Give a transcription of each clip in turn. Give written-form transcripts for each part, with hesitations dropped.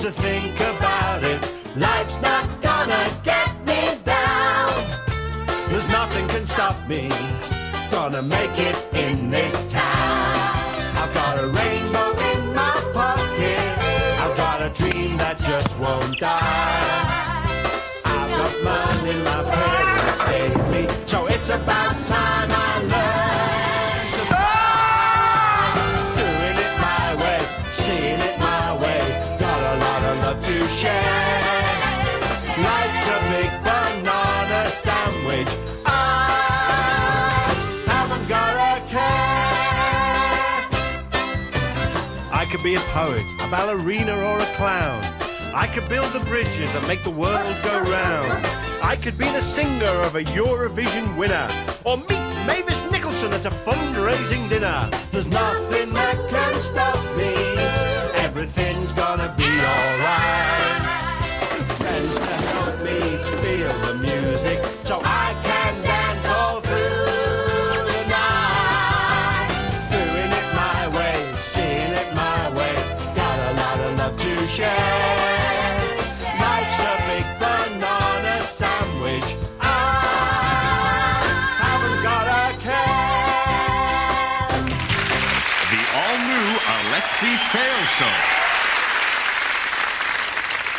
to think about it. Life's not gonna get me down. There's nothing can stop me. Gonna make it in this town. I've got a rainbow in my pocket. I've got a dream that just won't die. I've got money my parents gave me, so it's about time I learn to fly. Doing it my way, seeing it my way. Got a lot of love to share. Life's a big banana sandwich. I haven't got a care. I could be a poet, a ballerina or a clown. I could build the bridges that make the world go round. I could be the singer of a Eurovision winner, or meet Mavis Nicholson at a fundraising dinner. There's nothing that can stop me. Everything's gonna be alright. Friends to help me feel the music, so I can dance all through the night. Doing it my way, seeing it my way. Got a lot of love to share. Life's a big banana sandwich. I haven't got a care. The all-new Alexei Sayle Show.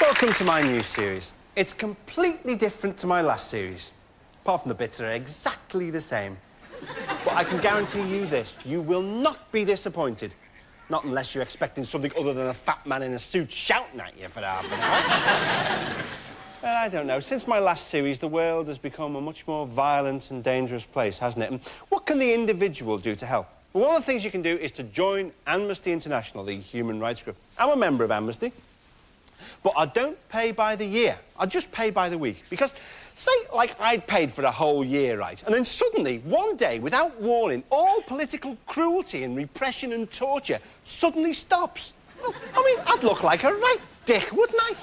Welcome to my new series. It's completely different to my last series. Apart from the bits that are exactly the same. But I can guarantee you this, you will not be disappointed. Not unless you're expecting something other than a fat man in a suit shouting at you for half an hour. Well, I don't know. Since my last series, the world has become a much more violent and dangerous place, hasn't it? And what can the individual do to help? Well, one of the things you can do is to join Amnesty International, the human rights group. I'm a member of Amnesty. But I don't pay by the year. I just pay by the week. Because, say, like, I'd paid for a whole year, right? And then suddenly, one day, without warning, all political cruelty and repression and torture suddenly stops. Well, I mean, I'd look like a right dick, wouldn't I?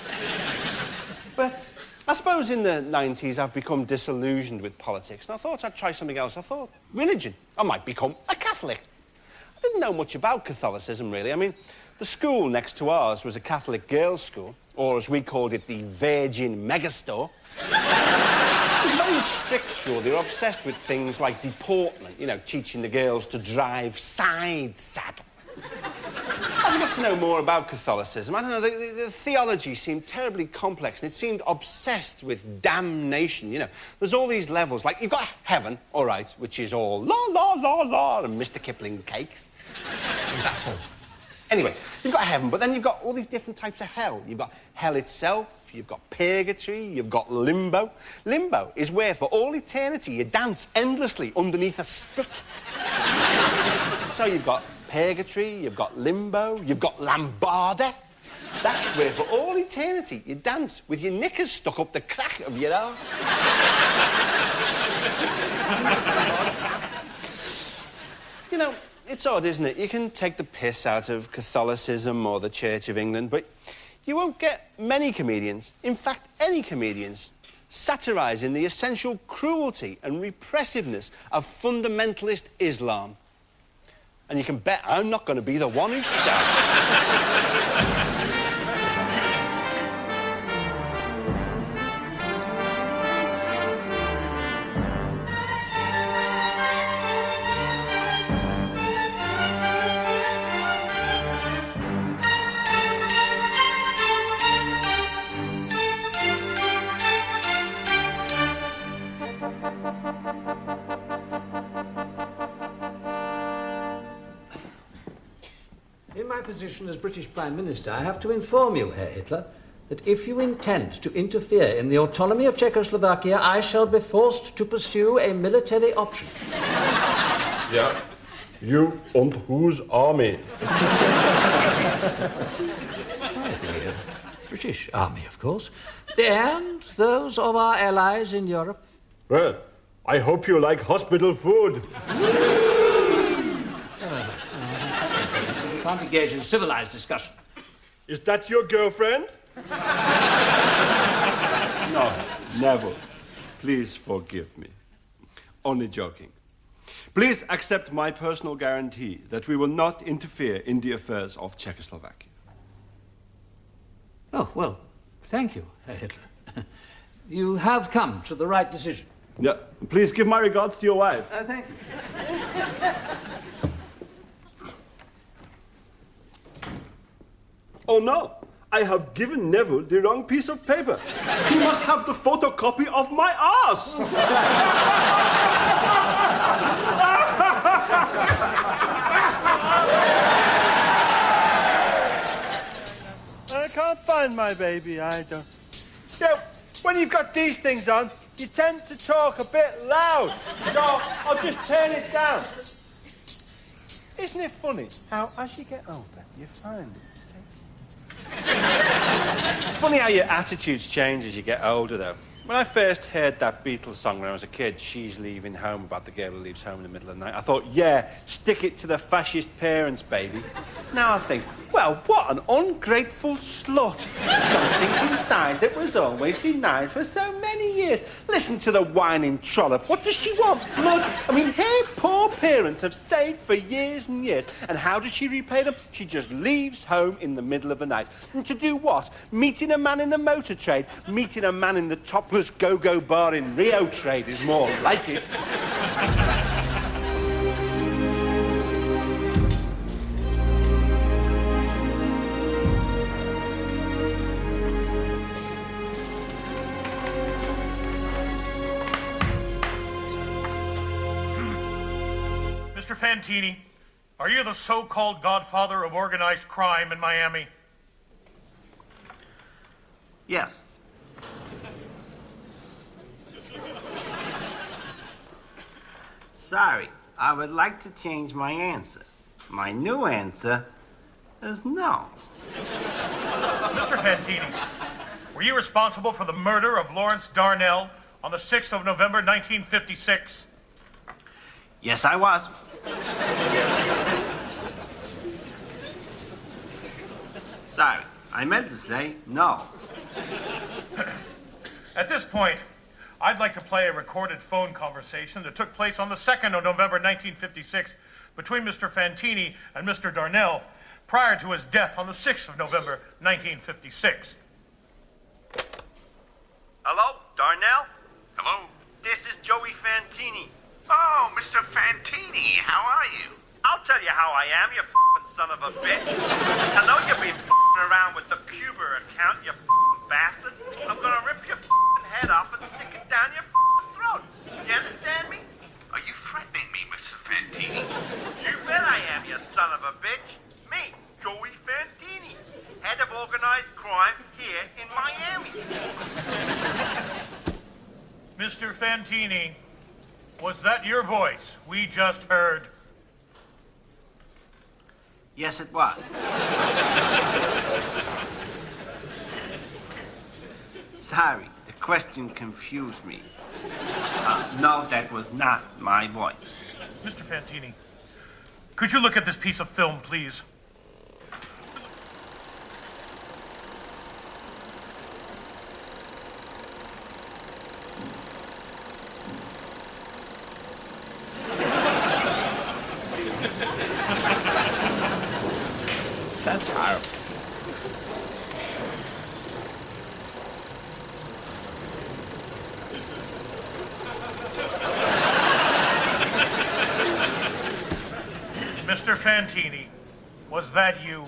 But I suppose in the 90s I've become disillusioned with politics, and I thought I'd try something else. I thought, religion. I might become a Catholic. I didn't know much about Catholicism, really. I mean, the school next to ours was a Catholic girls' school, or as we called it, the Virgin Megastore. It was a very strict school. They were obsessed with things like deportment, you know, teaching the girls to drive side saddle. As I got to know more about Catholicism, I don't know, the theology seemed terribly complex, and it seemed obsessed with damnation, you know. There's all these levels, like, you've got heaven, all right, which is all la, la, la, la, and Mr. Kipling cakes. Is that all? Anyway, you've got heaven, but then you've got all these different types of hell. You've got hell itself, you've got purgatory, you've got limbo. Limbo is where, for all eternity, you dance endlessly underneath a stick. So you've got purgatory, you've got limbo, you've got lambada. That's where, for all eternity, you dance with your knickers stuck up the crack of your arm. You know, it's odd, isn't it? You can take the piss out of Catholicism or the Church of England, but you won't get many comedians, in fact, any comedians, satirising the essential cruelty and repressiveness of fundamentalist Islam. And you can bet I'm not going to be the one who starts. In my position as British Prime Minister, I have to inform you, Herr Hitler, that if you intend to interfere in the autonomy of Czechoslovakia, I shall be forced to pursue a military option. Yeah, you and whose army? The British Army, of course, and those of our allies in Europe. Well, I hope you like hospital food. We can't engage in civilized discussion. Is that your girlfriend? No, never. Please forgive me. Only joking. Please accept my personal guarantee that we will not interfere in the affairs of Czechoslovakia. Oh, well, thank you, Herr Hitler. You have come to the right decision. Yeah, please give my regards to your wife. Thank you. Oh no, I have given Neville the wrong piece of paper. He must have the photocopy of my ass. I can't find my baby, I don't. Yeah, when you've got these things on, you tend to talk a bit loud. So I'll just turn it down. Isn't it funny how, as you get older, you find it? It's funny how your attitudes change as you get older, though. When I first heard that Beatles song when I was a kid, She's Leaving Home, about the girl who leaves home in the middle of the night, I thought, yeah, stick it to the fascist parents, baby. Now I think, well, what an ungrateful slut. Something inside that was always denied for so many years. Listen to the whining trollop. What does she want? Blood? I mean, her poor parents have stayed for years and years. And how does she repay them? She just leaves home in the middle of the night. And to do what? Meeting a man in the motor trade, meeting a man in the topless go-go bar in Rio trade is more like it. Mr. Fantini, are you the so-called godfather of organized crime in Miami? Yes. Sorry, I would like to change my answer. My new answer is no. Mr. Fantini, were you responsible for the murder of Lawrence Darnell on the 6th of November, 1956? Yes, I was. Sorry, I meant to say no. At this point, I'd like to play a recorded phone conversation that took place on the 2nd of November, 1956, between Mr. Fantini and Mr. Darnell, prior to his death on the 6th of November, 1956. Hello, Darnell? Hello? This is Joey Fantini. Oh, Mr. Fantini, how are you? I'll tell you how I am, you f***ing son of a bitch. I know you've been f***ing around with the Cuba account, you f***ing bastard. I'm gonna rip your f***ing head off and stick it down your f***ing throat. You understand me? Are you threatening me, Mr. Fantini? You bet I am, you son of a bitch. Me, Joey Fantini, head of organized crime here in Miami. Mr. Fantini, was that your voice we just heard? Yes, it was. Sorry, the question confused me. No, that was not my voice. Mr. Fantini, could you look at this piece of film, please? That's horrible. Mr. Fantini, was that you?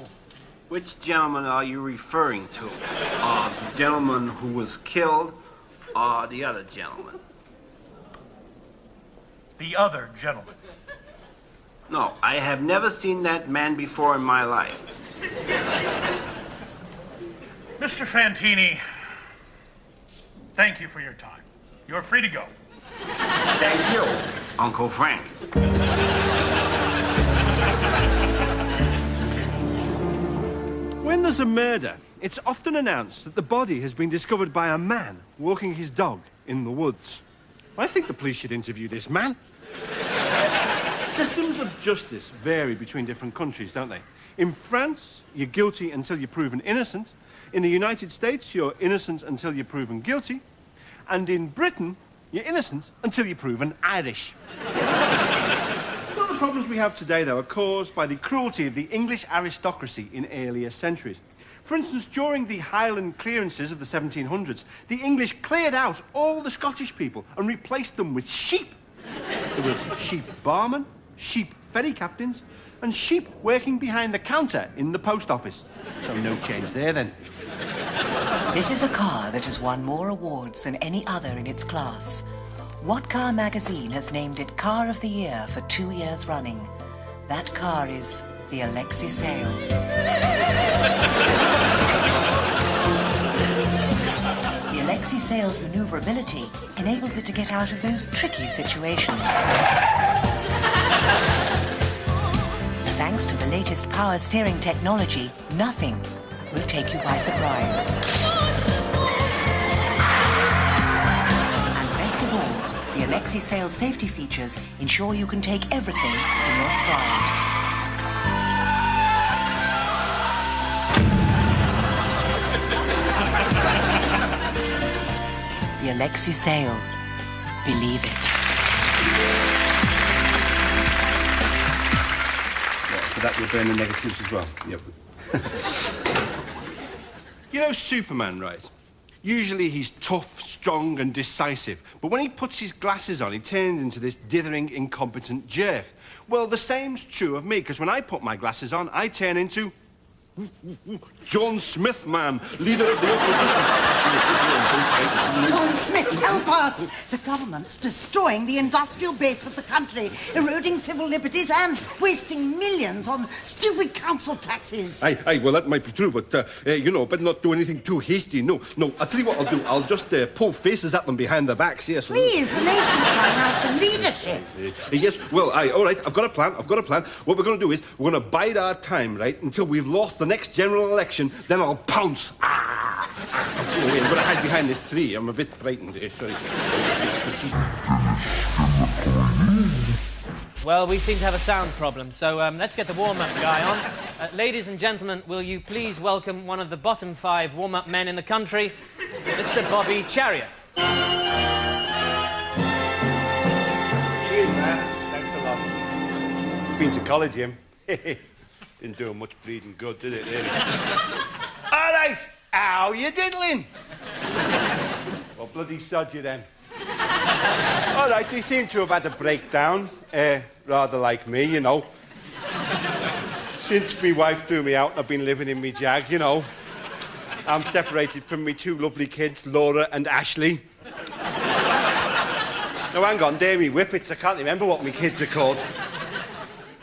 Which gentleman are you referring to? The gentleman who was killed or the other gentleman? The other gentleman. No, I have never seen that man before in my life. Mr. Fantini, thank you for your time. You're free to go. Thank you, Uncle Frank. When there's a murder, it's often announced that the body has been discovered by a man walking his dog in the woods. I think the police should interview this man. Systems of justice vary between different countries, don't they? In France, you're guilty until you're proven innocent. In the United States, you're innocent until you're proven guilty. And in Britain, you're innocent until you're proven Irish. A lot of the problems we have today, though, are caused by the cruelty of the English aristocracy in earlier centuries. For instance, during the Highland clearances of the 1700s, the English cleared out all the Scottish people and replaced them with sheep. There was sheep barmen, sheep ferry captains, and sheep working behind the counter in the post office. So no change there, then. This is a car that has won more awards than any other in its class. What Car magazine has named it Car of the Year for 2 years running? That car is the Alexei Sayle. The Alexei Sayle's maneuverability enables it to get out of those tricky situations. Thanks to the latest power steering technology, nothing will take you by surprise. And best of all, the Alexei Sayle's safety features ensure you can take everything in your stride. The Alexei Sayle. Believe it. For that, you'll burn the negatives as well. Yep. You know Superman, right? Usually he's tough, strong, and decisive. But when he puts his glasses on, he turns into this dithering, incompetent jerk. Well, the same's true of me, because when I put my glasses on, I turn into... John Smith, man, leader of the opposition. John Smith, help us! The government's destroying the industrial base of the country, eroding civil liberties and wasting millions on stupid council taxes. Aye, well, that might be true, but, better not do anything too hasty. No, I'll tell you what I'll do. I'll just pull faces at them behind their backs, yes. Please, the nation's crying out for leadership. Yes, well, all right, I've got a plan. What we're going to do is we're going to bide our time, right, until we've lost the next general election, then I'll pounce. I'm going to hide behind this tree. I'm a bit frightened. Sorry. Well, we seem to have a sound problem, so let's get the warm-up guy on. Ladies and gentlemen, will you please welcome one of the bottom 5 warm-up men in the country, Mr. Bobby Chariot. Cheers, man. Thanks a lot. Been to college, Jim. Didn't do much bleeding good, did it, really? All right, how you diddling? Well, bloody sod you, then. All right, they seem to have had a breakdown, rather like me, you know. Since me wife threw me out and I've been living in me jag, you know. I'm separated from me 2 lovely kids, Laura and Ashley. Now, hang on, they're me whippets. I can't remember what me kids are called.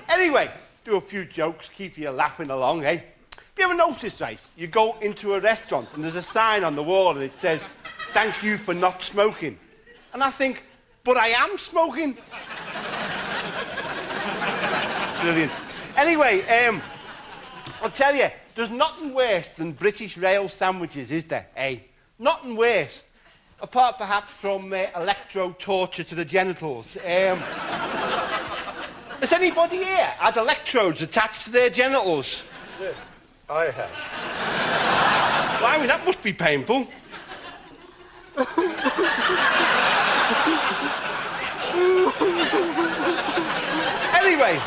Anyway... do a few jokes, keep you laughing along, eh? Have you ever noticed, right? You go into a restaurant and there's a sign on the wall and it says, "Thank you for not smoking." And I think, but I am smoking. Brilliant. Anyway, I'll tell you, there's nothing worse than British rail sandwiches, is there, eh? Nothing worse. Apart, perhaps, from electro-torture to the genitals. Has anybody here had electrodes attached to their genitals? Yes, I have. Well, I mean, that must be painful. Anyway,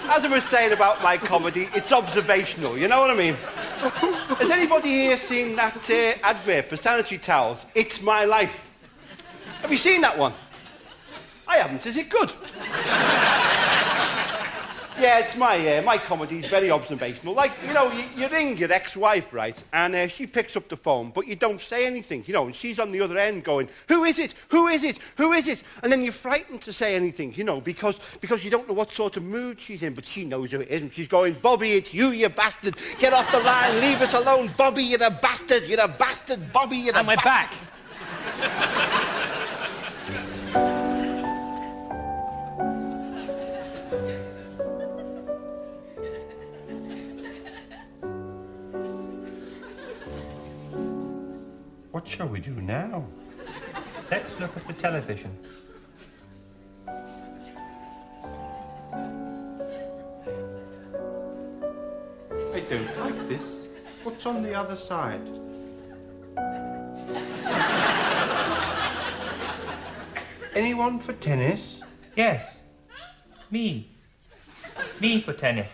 as I was saying about my comedy, it's observational, you know what I mean? Has anybody here seen that advert for sanitary towels? It's my life. Have you seen that one? I haven't. Is it good? Yeah, it's my comedy's very observational. Like, you know, you ring your ex-wife, right, and she picks up the phone, but you don't say anything, you know, and she's on the other end going, "Who is it? Who is it? Who is it?" And then you're frightened to say anything, you know, because you don't know what sort of mood she's in, but she knows who it is, and she's going, "Bobby, it's you bastard. Get off the line. Leave us alone. Bobby, you're a bastard. You're a bastard. Bobby, you're a bastard." And we're back. What shall we do now? Let's look at the television. I don't like this. What's on the other side? Anyone for tennis? Yes. Me. Me for tennis.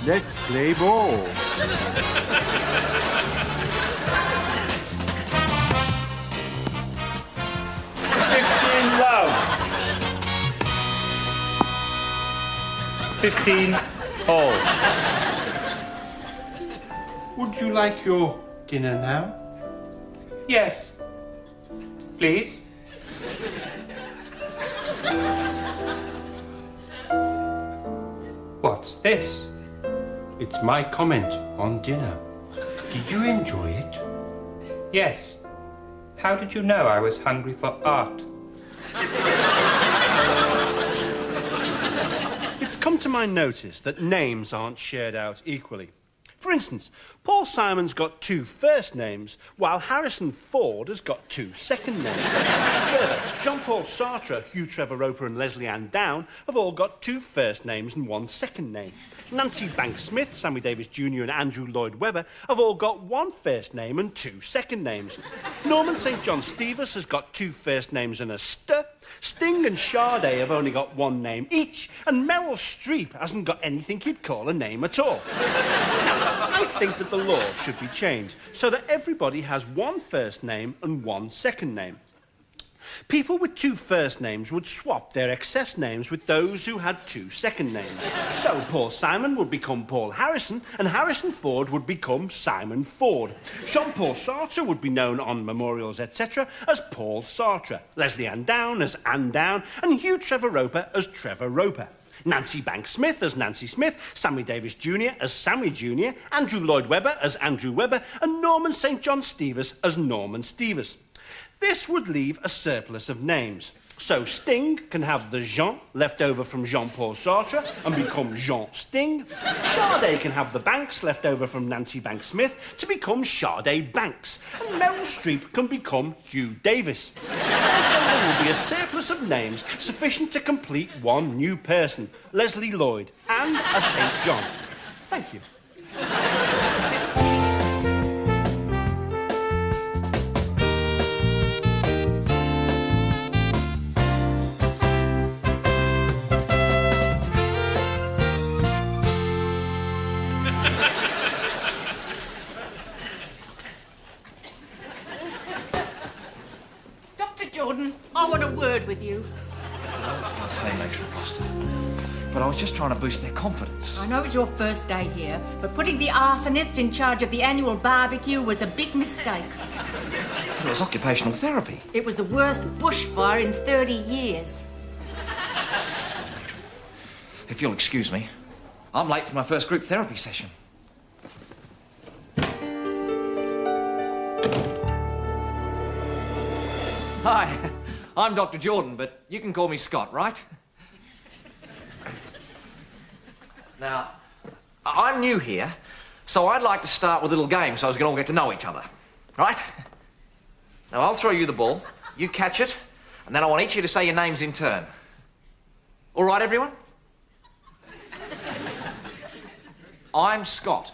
Let's play ball. 15 love. 15 all. Would you like your dinner now? Yes. Please. What's this? It's my comment on dinner. Did you enjoy it? Yes. How did you know I was hungry for art? It's come to my notice that names aren't shared out equally. For instance, Paul Simon's got 2 first names, while Harrison Ford has got 2 second names. Further, Jean-Paul Sartre, Hugh Trevor Roper and Leslie Ann Down have all got 2 first names and 1 second name. Nancy Banks-Smith, Sammy Davis Jr. and Andrew Lloyd Webber have all got 1 first name and 2 second names. Norman St. John Stevens has got 2 first names and a st. Sting and Sade have only got 1 name each, and Meryl Streep hasn't got anything you'd call a name at all. I think that the law should be changed so that everybody has 1 first name and 1 second name. People with 2 first names would swap their excess names with those who had 2 second names. So Paul Simon would become Paul Harrison, and Harrison Ford would become Simon Ford. Jean-Paul Sartre would be known on memorials, etc., as Paul Sartre, Leslie Ann Down as Ann Down, and Hugh Trevor Roper as Trevor Roper. Nancy Banks-Smith as Nancy Smith, Sammy Davis Jr. as Sammy Jr., Andrew Lloyd Webber as Andrew Webber, and Norman St. John Stevens as Norman Stevens. This would leave a surplus of names. So Sting can have the Jean left over from Jean-Paul Sartre and become Jean Sting. Sade can have the Banks left over from Nancy Banks-Smith to become Sade Banks. And Meryl Streep can become Hugh Davis. Also, there will be a surplus of names sufficient to complete 1 new person, Leslie Lloyd, and a St. John. Thank you. Jordan, I want a word with you. I'll say, Matron Foster. But I was just trying to boost their confidence. I know it's your first day here, but putting the arsonist in charge of the annual barbecue was a big mistake. It was occupational therapy. It was the worst bushfire in 30 years. If you'll excuse me, I'm late for my first group therapy session. Hi, I'm Dr. Jordan, but you can call me Scott, right? Now, I'm new here, so I'd like to start with a little game so we can all get to know each other, right? Now, I'll throw you the ball, you catch it, and then I want each of you to say your names in turn. All right, everyone? I'm Scott.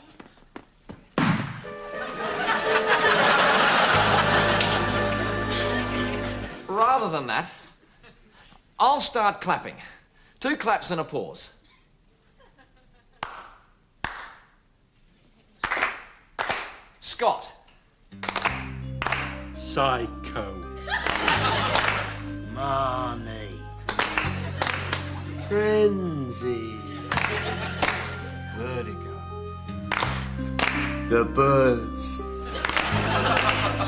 Rather than that, I'll start clapping. 2 claps and a pause. Scott. Psycho. Marnie. Frenzy. Vertigo. The Birds.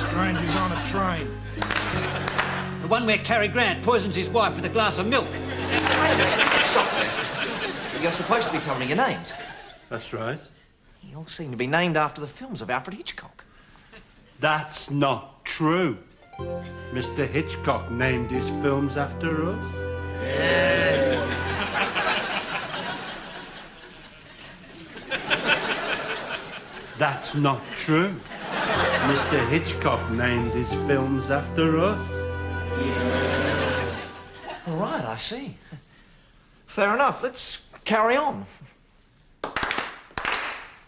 Strangers on a Train. The one where Cary Grant poisons his wife with a glass of milk. Wait a minute. Stop there. You're supposed to be telling me your names. That's right. You all seem to be named after the films of Alfred Hitchcock. That's not true. Mr. Hitchcock named his films after us. That's not true. Mr. Hitchcock named his films after us. All right, I see. Fair enough. Let's carry on.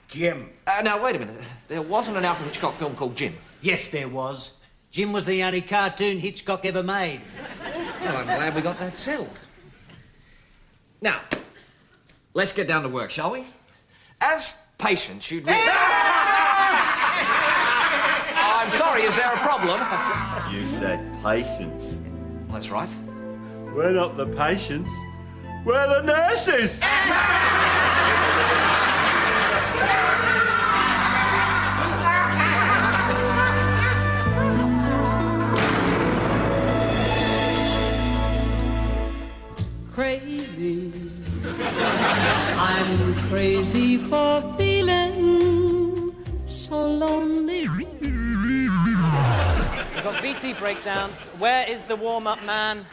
Jim. Now, wait a minute. There wasn't an Alfred Hitchcock film called Jim. Yes, there was. Jim was the only cartoon Hitchcock ever made. Well, I'm glad we got that settled. Now, let's get down to work, shall we? As patients, you'd really... I'm sorry, is there a problem? You said patience. That's right. We're not the patients. We're the nurses. Crazy. I'm crazy for feeling so lonely. We've got BT breakdowns. Where is the warm-up man?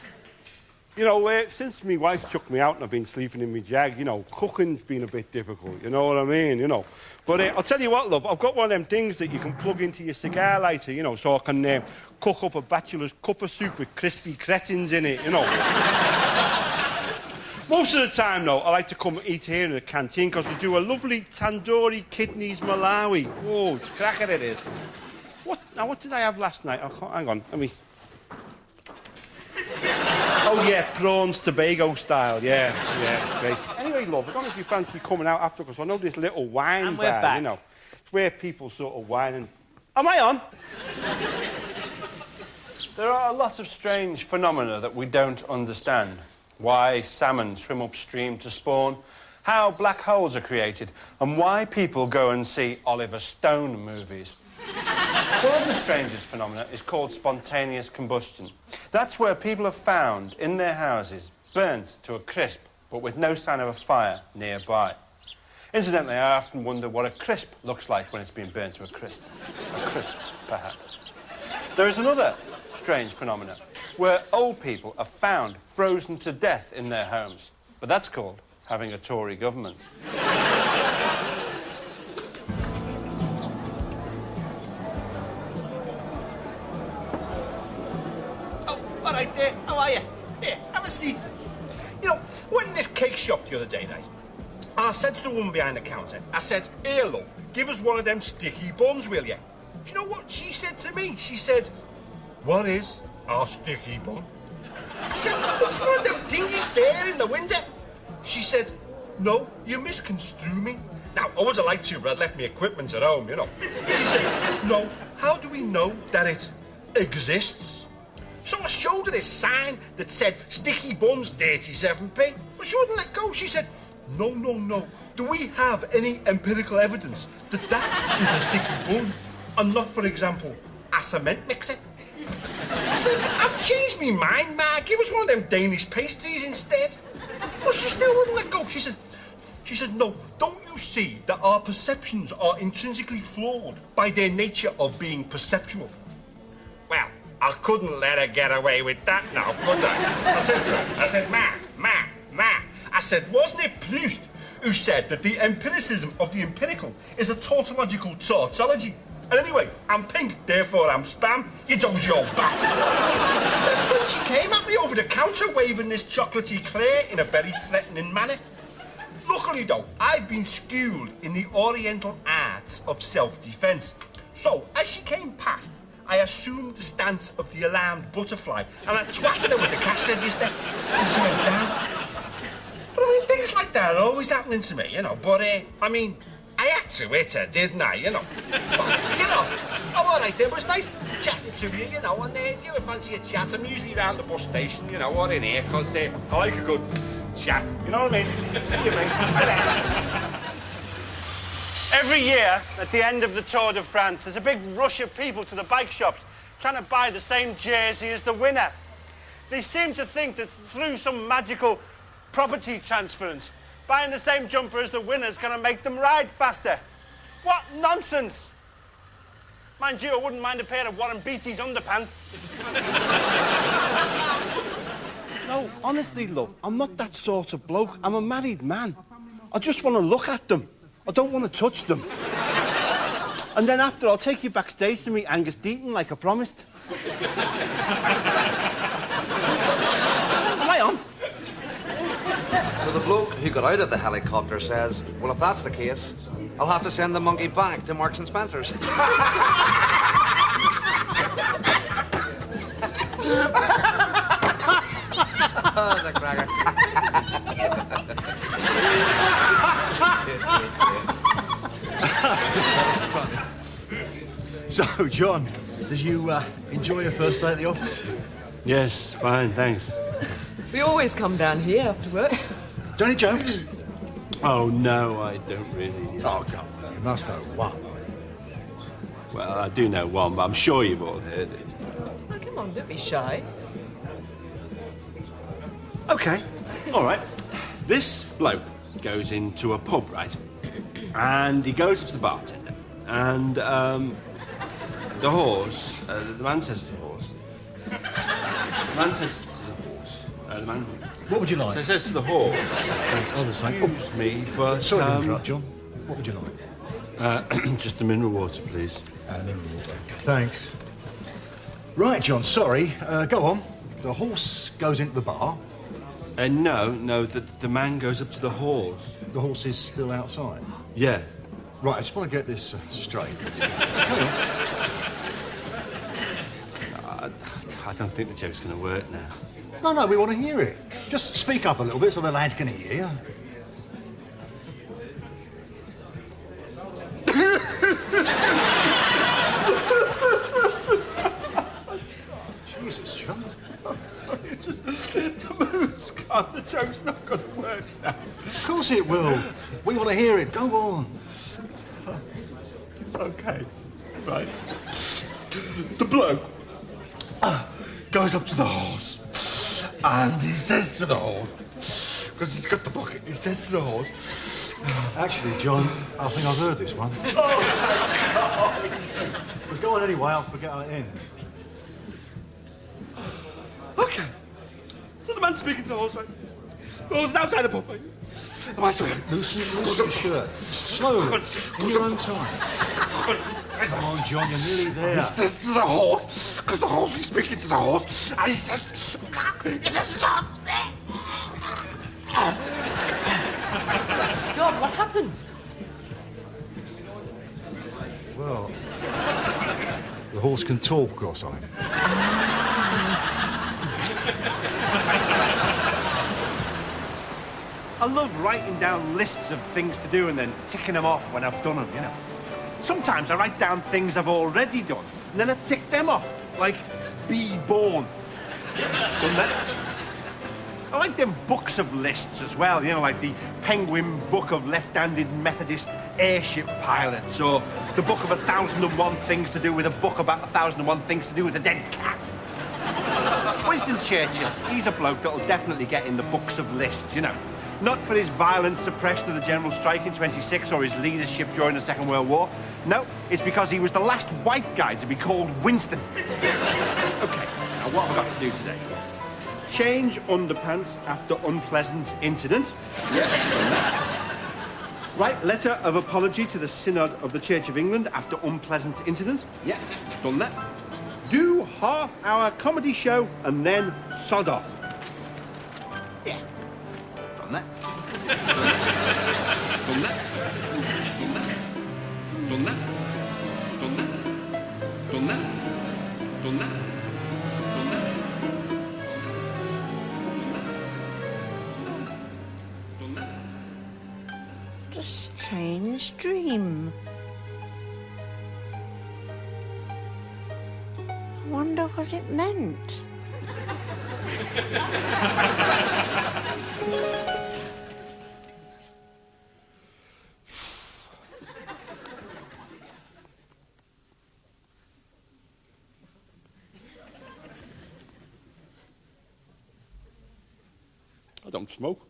You know, since my wife took me out and I've been sleeping in my jag, you know, cooking's been a bit difficult, you know what I mean, you know. But I'll tell you what, love, I've got one of them things that you can plug into your cigar lighter, you know, so I can cook up a bachelor's cup of soup with crispy cretins in it, you know. Most of the time, though, I like to come eat here in the canteen because we do a lovely tandoori kidneys Malawi. Oh, it's cracker it is. What did I have last night? Hang on, let me... Oh, yeah, prawns Tobago style, yeah, great. Anyway, love, I don't know if you fancy coming out after, because I know this little wine and bar, we're back. You know. It's where people sort of wine and... Am I on? There are a lot of strange phenomena that we don't understand. Why salmon swim upstream to spawn, how black holes are created, and why people go and see Oliver Stone movies. One of the strangest phenomena is called spontaneous combustion. That's where people are found in their houses, burnt to a crisp, but with no sign of a fire nearby. Incidentally, I often wonder what a crisp looks like when it's been burnt to a crisp. A crisp, perhaps. There is another strange phenomenon where old people are found frozen to death in their homes. But that's called having a Tory government. All right there, how are you? Here, have a seat. You know, I went in this cake shop the other day, right? And I said to the woman behind the counter, I said, "Here, love, give us one of them sticky buns, will you?" Do you know what she said to me? She said, "What is a sticky bun?" I said, "What's one of them dingies there in the window?" She said, "No, you misconstrue me." Now, I wasn't like to, but I'd left my equipment at home, you know. She said, "No, how do we know that it exists?" So I showed her this sign that said, "Sticky buns, 37p." But she wouldn't let go. She said, "No, no, no. Do we have any empirical evidence that that is a sticky bun and not, for example, a cement mixer?" I said, "I've changed my mind, ma. Give us one of them Danish pastries instead." But she still wouldn't let go. She said, "No, don't you see that our perceptions are intrinsically flawed by their nature of being perceptual?" Well, I couldn't let her get away with that now, could I? I said, "Ma. I said, wasn't it Proust who said that the empiricism of the empirical is a tautological tautology? And anyway, I'm pink, therefore I'm spam. You dozy old bat." That's when she came at me over the counter waving this chocolatey Claire in a very threatening manner. Luckily, though, I've been schooled in the oriental arts of self-defence. So, as she came past, I assumed the stance of the alarmed butterfly and I twatted her with the cash register and she went down. But I mean, things like that are always happening to me, you know. But, I mean, I had to hit her, didn't I, you know? But, get off. I'm all right, then. It was nice chatting to you, you know. And if you fancy a chat, I'm usually around the bus station, you know, or in here, because I like a good chat. You know what I mean? See you, mate. Every year, at the end of the Tour de France, there's a big rush of people to the bike shops trying to buy the same jersey as the winner. They seem to think that through some magical property transference, buying the same jumper as the winner is going to make them ride faster. What nonsense! Mind you, I wouldn't mind a pair of Warren Beatty's underpants. No, honestly, love, I'm not that sort of bloke. I'm a married man. I just want to look at them. I don't want to touch them. And then after, I'll take you backstage to meet Angus Deaton, like I promised. Am I on? So the bloke who got out of the helicopter says, "Well, if that's the case, I'll have to send the monkey back to Marks and Spencer's." Oh, the cracker. So, John, did you enjoy your first day at the office? Yes, fine, thanks. We always come down here after work. Johnny jokes? Oh, no, I don't really. Oh, come on, you must know one. Well, I do know one, but I'm sure you've all heard it. Oh, come on, don't be shy. OK, all right. This bloke goes into a pub, right? And he goes up to the bartender. And, the horse, the man says to the horse. The man says to the horse. The man. What would you like? Says to the horse. Excuse me, but. Sorry to interrupt, John. What would you like? Just a mineral water, please. Mineral water. Thanks. Right, John, sorry. Go on. The horse goes into the bar. No, the man goes up to the horse. The horse is still outside? Yeah. Right, I just want to get this straight. I don't think the joke's going to work now. No, we want to hear it. Just speak up a little bit so the lads can hear you. Jesus, John. It's just the mood's gone. The joke's not going to work now. Of course it will. We want to hear it. Go on. OK. Right. The bloke goes up to the horse and he says to the horse, because he's got the bucket, he says to the horse... Actually, John, I think I've heard this one. Oh, But go on anyway, I'll forget how it ends. OK. So the man's speaking to the horse, right? The horse is outside the pub, right? The man's talking. Loosen your shirt. Slowly. In your own time. Come on, John, you're nearly there. He says to the horse, because the horse is speaking to the horse, and he says God, what happened? Well, the horse can talk or something. I love writing down lists of things to do and then ticking them off when I've done them, you know. Sometimes I write down things I've already done, and then I tick them off, like be born. Done that? I like them books of lists as well, you know, like the Penguin Book of Left-Handed Methodist Airship Pilots, or the Book of 1001 Things to Do with a book about 1001 Things to Do with a Dead Cat. Winston Churchill, he's a bloke that'll definitely get in the books of lists, you know. Not for his violent suppression of the general strike in '26 or his leadership during the Second World War. No, it's because he was the last white guy to be called Winston. OK, now what have I got to do today? Change underpants after unpleasant incident. Yeah. Right, letter of apology to the Synod of the Church of England after unpleasant incident. Yeah, done that. Do half-hour comedy show and then sod off. Yeah. Done that. Done that. Done that. Done that. Done that. Done that. Done that. Done that. Done that. What a strange dream. I wonder what it meant. I don't smoke.